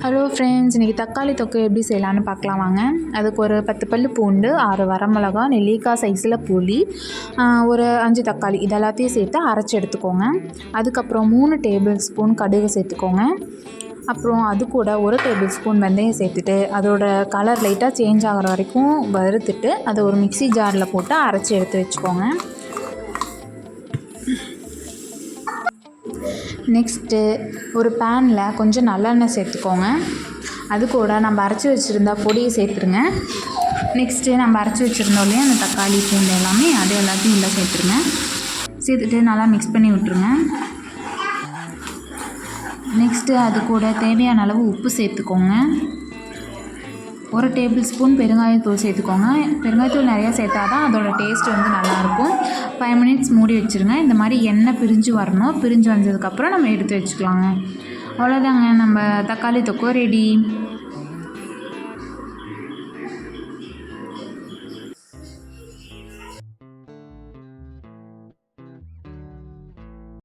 Hello friends, இன்றைக்கி தக்காளி தொக்கு எப்படி செய்யலான்னு பார்க்கலாம் வாங்க. அதுக்கு ஒரு 10 பல்லு பூண்டு, 6 வரமிளகா, நெல்லிக்காய் சைஸில் புளி, ஒரு 5 தக்காளி இது எல்லாத்தையும் சேர்த்து அரைச்சி எடுத்துக்கோங்க. அதுக்கப்புறம் 3 டேபிள் ஸ்பூன் கடுகு சேர்த்துக்கோங்க. அப்புறம் அது கூட 1 டேபிள் ஸ்பூன் வெந்தயம் சேர்த்துட்டு அதோட கலர் லைட்டாக சேஞ்ச் ஆகிற வரைக்கும் வறுத்துட்டு அதை ஒரு மிக்ஸி ஜாரில் போட்டு அரைச்சி எடுத்து வச்சுக்கோங்க. நெக்ஸ்ட்டு ஒரு பேனில் கொஞ்சம் நல்லெண்ணெய் சேர்த்துக்கோங்க. அது கூட நம்ம அரைச்சி வச்சுருந்தா பொடியை சேர்த்துருங்க. நெக்ஸ்ட்டு நம்ம அரைச்சி வச்சுருந்தோம் இல்லையா அந்த தக்காளி பூண்டு எல்லாமே அது எல்லாத்தையும் உள்ளே சேர்த்துருங்க. சேர்த்துட்டு நல்லா மிக்ஸ் பண்ணி விட்டுருங்க. நெக்ஸ்ட்டு அது கூட தேவையான அளவு உப்பு சேர்த்துக்கோங்க. 1 டேபிள் ஸ்பூன் பெருங்காயத்தூள் சேர்த்துக்கோங்க. பெருங்காயத்தூள் நிறையா சேர்த்தா தான் அதோடய டேஸ்ட் வந்து நல்லாயிருக்கும். 5 மினிட்ஸ் மூடி வச்சுருங்க. இந்த மாதிரி எண்ணெய் பிரிஞ்சு வரணும். பிரிஞ்சு வந்ததுக்கப்புறம் நம்ம எடுத்து வச்சுக்கலாங்க. அவ்வளோதாங்க, நம்ம தக்காளி தொக்கு ரெடி.